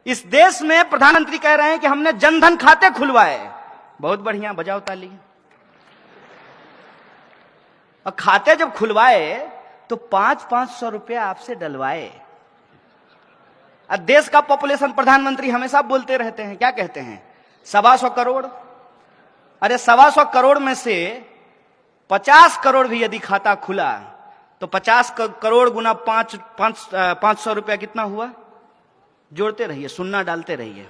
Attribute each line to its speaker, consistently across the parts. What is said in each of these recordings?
Speaker 1: इस देश में प्रधानमंत्री कह रहे हैं कि हमने जनधन खाते खुलवाए। बहुत बढ़िया, बजाओ ताली। और खाते जब खुलवाए तो 500 रुपया आपसे डलवाए। और देश का पॉपुलेशन प्रधानमंत्री हमेशा बोलते रहते हैं, क्या कहते हैं? 125 करोड़। अरे 125 करोड़ में से 50 करोड़ भी यदि खाता खुला तो 50 करोड़ गुना 500 रुपया कितना हुआ? जोड़ते रहिए, सुन्ना डालते रहिए।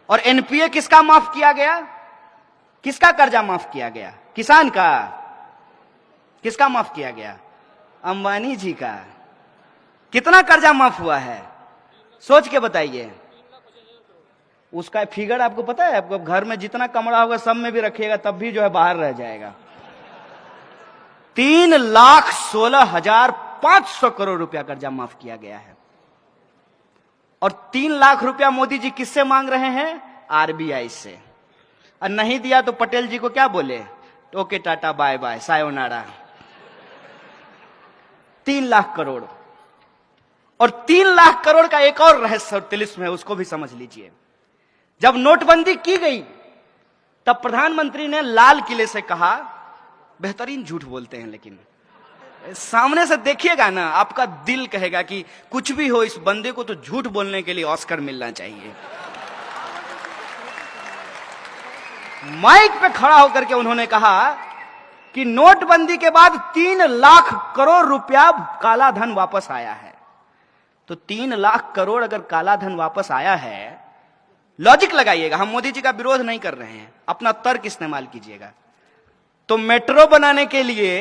Speaker 1: और एनपीए किसका माफ किया गया? किसका कर्जा माफ किया गया? किसान का। किसका माफ किया गया? अंबानी जी का। कितना कर्जा माफ हुआ है सोच के बताइए। उसका फिगर आपको पता है? आपको घर में जितना कमरा होगा सब में भी रखिएगा तब भी जो है बाहर रह जाएगा। 3,16,500 करोड़ रुपया कर्जा माफ किया गया है। और 3 लाख रुपया मोदी जी किससे मांग रहे हैं? आरबीआई से। और नहीं दिया तो पटेल जी को क्या बोले? ओके टाटा बाय बाय सायोनारा। 3 लाख करोड़। और 3 लाख करोड़ का एक और रहस्य तिलिस्म है, उसको भी समझ लीजिए। जब नोटबंदी की गई तब प्रधानमंत्री ने लाल किले से कहा, बेहतरीन झूठ बोलते हैं लेकिन सामने से देखिएगा ना आपका दिल कहेगा कि कुछ भी हो इस बंदे को तो झूठ बोलने के लिए ऑस्कर मिलना चाहिए। माइक पे खड़ा होकर के उन्होंने कहा कि नोटबंदी के बाद 3 लाख करोड़ रुपया काला धन वापस आया है। तो 3 लाख करोड़ अगर काला धन वापस आया है, लॉजिक लगाइएगा, हम मोदी जी का विरोध नहीं कर रहे हैं, अपना तर्क इस्तेमाल कीजिएगा। तो मेट्रो बनाने के लिए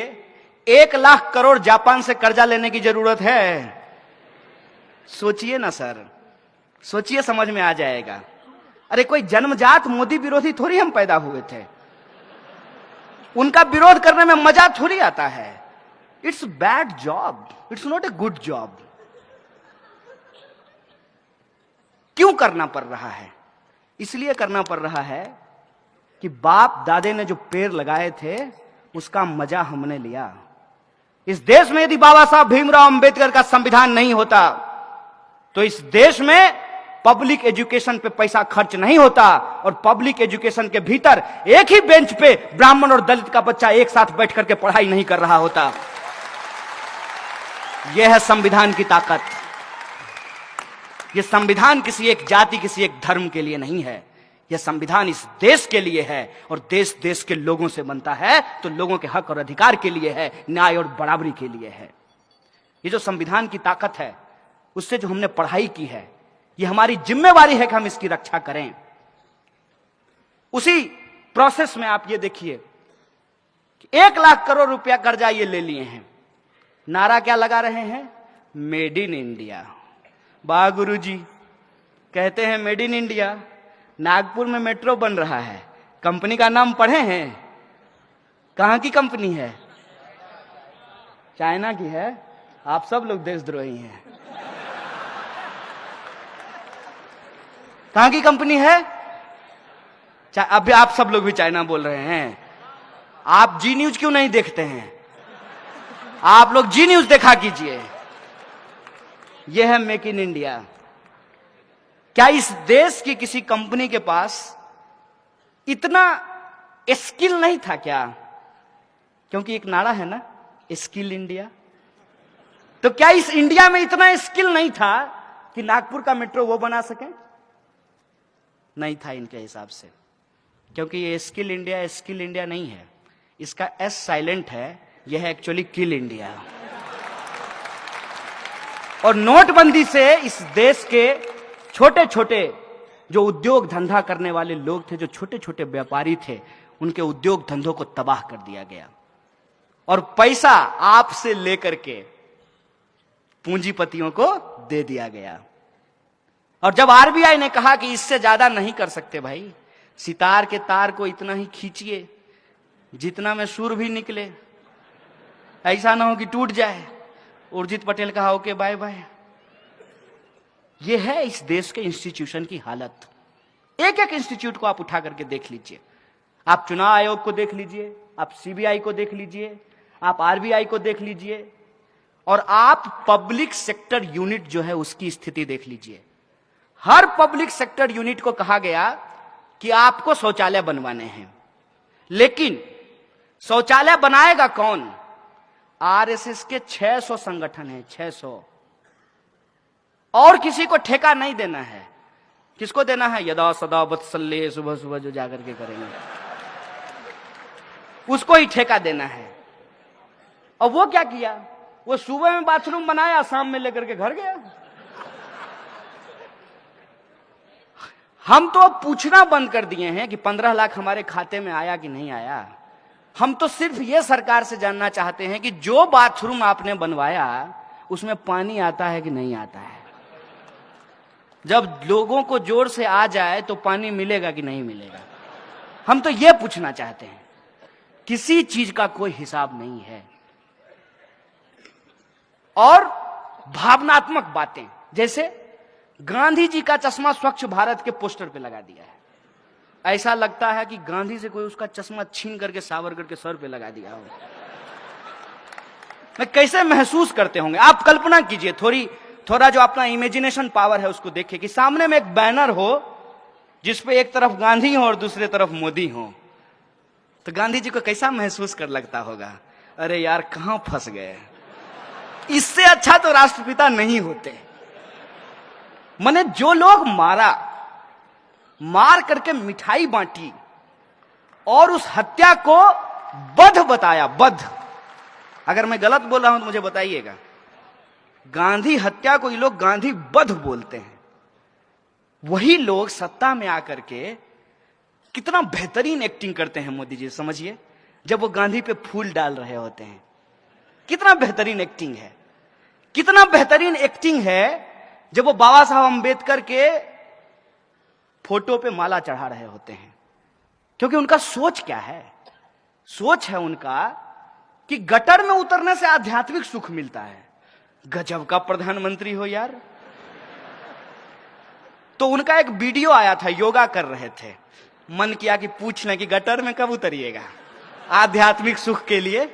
Speaker 1: 1 लाख करोड़ जापान से कर्जा लेने की जरूरत है? सोचिए ना सर, सोचिए, समझ में आ जाएगा। अरे कोई जन्मजात मोदी विरोधी थोड़ी हम पैदा हुए थे, उनका विरोध करने में मजा थोड़ी आता है। It's bad job, it's not a good job. क्यों करना पड़ रहा है? इसलिए करना पड़ रहा है कि बाप दादे ने जो पेड़ लगाए थे उसका मजा हमने लिया। इस देश में यदि बाबा साहब भीमराव अंबेडकर का संविधान नहीं होता तो इस देश में पब्लिक एजुकेशन पे पैसा खर्च नहीं होता और पब्लिक एजुकेशन के भीतर एक ही बेंच पे ब्राह्मण और दलित का बच्चा एक साथ बैठ करके पढ़ाई नहीं कर रहा होता। यह है संविधान की ताकत। यह संविधान किसी एक जाति, किसी एक धर्म के लिए नहीं है। यह संविधान इस देश के लिए है और देश देश के लोगों से बनता है तो लोगों के हक और अधिकार के लिए है, न्याय और बराबरी के लिए है। ये जो संविधान की ताकत है उससे जो हमने पढ़ाई की है, ये हमारी जिम्मेवारी है कि हम इसकी रक्षा करें। उसी प्रोसेस में आप ये देखिए कि 1 लाख करोड़ रुपया कर्जा ये ले लिए हैं। नारा क्या लगा रहे हैं? Made in India. वाह गुरुजी, कहते हैं मेड इन इंडिया। नागपुर में मेट्रो बन रहा है, कंपनी का नाम पढ़े हैं? कहां की कंपनी है? चाइना की है। आप सब लोग देशद्रोही हैं। कहां की कंपनी है? अभी आप सब लोग भी चाइना बोल रहे हैं। आप जी न्यूज क्यों नहीं देखते हैं? आप लोग जी न्यूज देखा कीजिए। यह है मेक इन इंडिया। क्या इस देश की किसी कंपनी के पास इतना स्किल नहीं था क्या? क्योंकि एक नारा है ना, स्किल इंडिया। तो क्या इस इंडिया में इतना स्किल नहीं था कि नागपुर का मेट्रो वो बना सके? नहीं था इनके हिसाब से। क्योंकि ये स्किल इंडिया नहीं है, इसका एस साइलेंट है, यह है एक्चुअली किल इंडिया। और नोटबंदी से इस देश के छोटे छोटे जो उद्योग धंधा करने वाले लोग थे, जो छोटे छोटे व्यापारी थे, उनके उद्योग धंधों को तबाह कर दिया गया और पैसा आपसे लेकर के पूंजीपतियों को दे दिया गया। और जब आरबीआई ने कहा कि इससे ज्यादा नहीं कर सकते भाई, सितार के तार को इतना ही खींचिए जितना में सुर भी निकले, ऐसा ना हो कि टूट जाए। उर्जित पटेल कहा ओके बाय बाय। यह है इस देश के इंस्टीट्यूशन की हालत। एक एक इंस्टीट्यूट को आप उठा करके देख लीजिए। आप चुनाव आयोग को देख लीजिए, आप सीबीआई को देख लीजिए, आप आरबीआई को देख लीजिए, और आप पब्लिक सेक्टर यूनिट जो है उसकी स्थिति देख लीजिए। हर पब्लिक सेक्टर यूनिट को कहा गया कि आपको शौचालय बनवाने हैं, लेकिन शौचालय बनाएगा कौन? आरएसएस के 600 संगठन हैं, 600, और किसी को ठेका नहीं देना है। किसको देना है? यदा सदा वत्सल्य, सुबह सुबह जो जाकर के करेंगे उसको ही ठेका देना है। और वो क्या किया? वो सुबह में बाथरूम बनाया, शाम में लेकर के घर गया। हम तो अब पूछना बंद कर दिए हैं कि 15 लाख हमारे खाते में आया कि नहीं आया। हम तो सिर्फ ये सरकार से जानना चाहते हैं कि जो बाथरूम आपने बनवाया उसमें पानी आता है कि नहीं आता है। जब लोगों को जोर से आ जाए तो पानी मिलेगा कि नहीं मिलेगा, हम तो ये पूछना चाहते हैं। किसी चीज का कोई हिसाब नहीं है। और भावनात्मक बातें, जैसे गांधी जी का चश्मा स्वच्छ भारत के पोस्टर पे लगा दिया है। ऐसा लगता है कि गांधी से कोई उसका चश्मा छीन करके सावरकर के सर पे लगा दिया हो। मैं कैसे महसूस करते होंगे आप कल्पना कीजिए। थोड़ा जो अपना इमेजिनेशन पावर है उसको देखिए कि सामने में एक बैनर हो जिसपे एक तरफ गांधी हो और दूसरे तरफ मोदी हो, तो गांधी जी को कैसा महसूस कर लगता होगा? अरे यार कहां फंस गए, इससे अच्छा तो राष्ट्रपिता नहीं होते। माने जो लोग मार करके मिठाई बांटी और उस हत्या को बध बताया, बध। अगर मैं गलत बोल रहा हूं तो मुझे बताइएगा। गांधी हत्या को ये लोग गांधी बध बोलते हैं। वही लोग सत्ता में आकर के कितना बेहतरीन एक्टिंग करते हैं मोदी जी, समझिए। जब वो गांधी पे फूल डाल रहे होते हैं, कितना बेहतरीन एक्टिंग है। कितना बेहतरीन एक्टिंग है जब वो बाबा साहब अंबेडकर के फोटो पे माला चढ़ा रहे होते हैं। क्योंकि उनका सोच क्या है? सोच है उनका कि गटर में उतरने से आध्यात्मिक सुख मिलता है। गजब का प्रधानमंत्री हो यार। तो उनका एक वीडियो आया था, योगा कर रहे थे। मन किया कि पूछ लें कि गटर में कब उतरिएगा आध्यात्मिक सुख के लिए।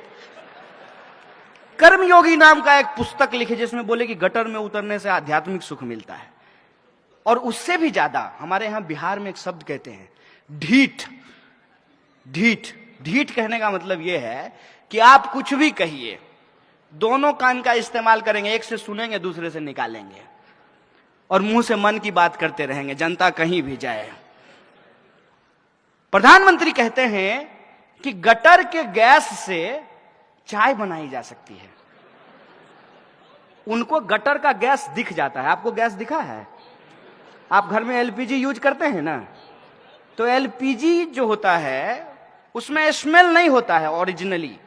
Speaker 1: कर्मयोगी नाम का एक पुस्तक लिखे जिसमें बोले कि गटर में उतरने से आध्यात्मिक सुख मिलता है। और उससे भी ज्यादा हमारे यहां बिहार में एक शब्द कहते हैं, ढीठ। ढीठ ढीठ कहने का मतलब यह है कि आप कुछ भी कहिए, दोनों कान का इस्तेमाल करेंगे, एक से सुनेंगे दूसरे से निकालेंगे और मुंह से मन की बात करते रहेंगे, जनता कहीं भी जाए। प्रधानमंत्री कहते हैं कि गटर के गैस से चाय बनाई जा सकती है। उनको गटर का गैस दिख जाता है। आपको गैस दिखा है? आप घर में एलपीजी यूज करते हैं ना, तो एलपीजी जो होता है उसमें स्मेल नहीं होता है ओरिजिनली,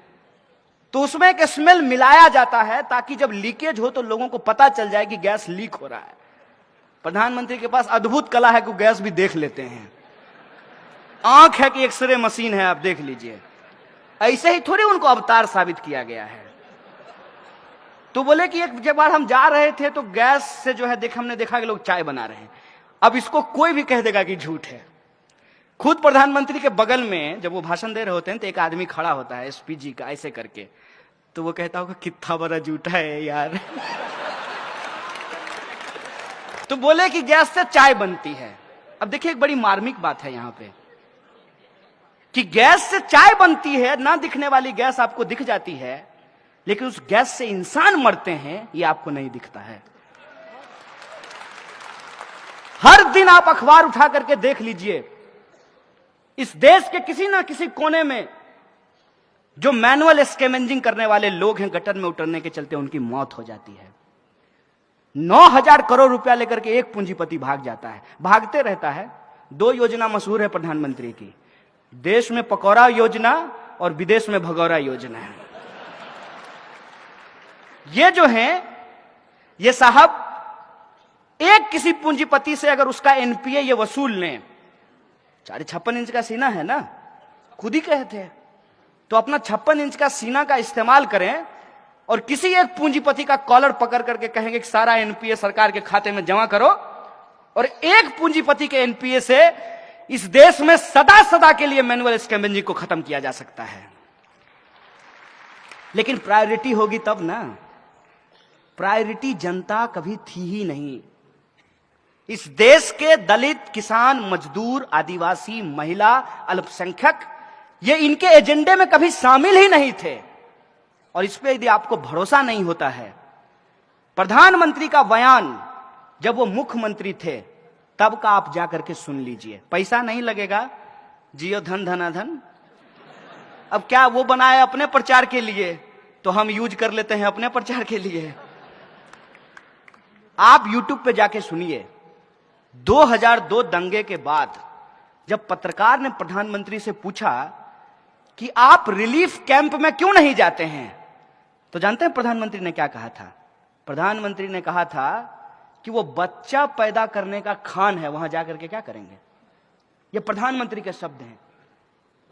Speaker 1: तो उसमें एक स्मेल मिलाया जाता है ताकि जब लीकेज हो तो लोगों को पता चल जाए कि गैस लीक हो रहा है। प्रधानमंत्री के पास अद्भुत कला है कि गैस भी देख लेते हैं। आंख है कि एक्सरे मशीन है, आप देख लीजिए। ऐसे ही थोड़ी उनको अवतार साबित किया गया है। तो बोले कि एक जब बार हम जा रहे थे तो गैस से जो है हमने देखा कि लोग चाय बना रहे हैं। अब इसको कोई भी कह देगा कि झूठ है। खुद प्रधानमंत्री के बगल में जब वो भाषण दे रहे होते हैं तो एक आदमी खड़ा होता है एसपीजी का, ऐसे करके, तो वो कहता होगा कितना बड़ा झूठा है यार। तो बोले कि गैस से चाय बनती है। अब देखिए एक बड़ी मार्मिक बात है यहां पे कि गैस से चाय बनती है, ना दिखने वाली गैस आपको दिख जाती है, लेकिन उस गैस से इंसान मरते हैं ये आपको नहीं दिखता है। हर दिन आप अखबार उठा करके देख लीजिए, इस देश के किसी ना किसी कोने में जो मैनुअल स्कैवेंजिंग करने वाले लोग हैं, गटर में उतरने के चलते उनकी मौत हो जाती है। 9,000 करोड़ रुपया लेकर के एक पूंजीपति भाग जाता है, भागते रहता है। 2 योजना मशहूर है प्रधानमंत्री की, देश में पकौड़ा योजना और विदेश में भगौरा योजना है। ये जो है ये साहब एक किसी पूंजीपति से अगर उसका एनपीए ये वसूल लें, 56 इंच का सीना है ना, खुद ही कहते हैं, तो अपना 56 इंच का सीना का इस्तेमाल करें और किसी एक पूंजीपति का कॉलर पकड़ करके कहेंगे कि सारा एनपीए सरकार के खाते में जमा करो, और एक पूंजीपति के एनपीए से इस देश में सदा सदा के लिए मैनुअल स्कैवेंजिंग को खत्म किया जा सकता है। लेकिन प्रायोरिटी होगी तब ना, प्रायोरिटी जनता कभी थी ही नहीं। इस देश के दलित, किसान, मजदूर, आदिवासी, महिला, अल्पसंख्यक, ये इनके एजेंडे में कभी शामिल ही नहीं थे। और इस पे यदि आपको भरोसा नहीं होता है, प्रधानमंत्री का बयान जब वो मुख्यमंत्री थे तब का आप जाकर के सुन लीजिए। पैसा नहीं लगेगा, जियो धन धनाधन। अब क्या वो बनाए अपने प्रचार के लिए, तो हम यूज कर लेते हैं अपने प्रचार के लिए। आप YouTube पे जाके सुनिए। 2002 दंगे के बाद जब पत्रकार ने प्रधानमंत्री से पूछा कि आप रिलीफ कैंप में क्यों नहीं जाते हैं, तो जानते हैं प्रधानमंत्री ने क्या कहा था? प्रधानमंत्री ने कहा था कि वो बच्चा पैदा करने का खान है, वहां जाकर के क्या करेंगे। ये प्रधानमंत्री के शब्द हैं।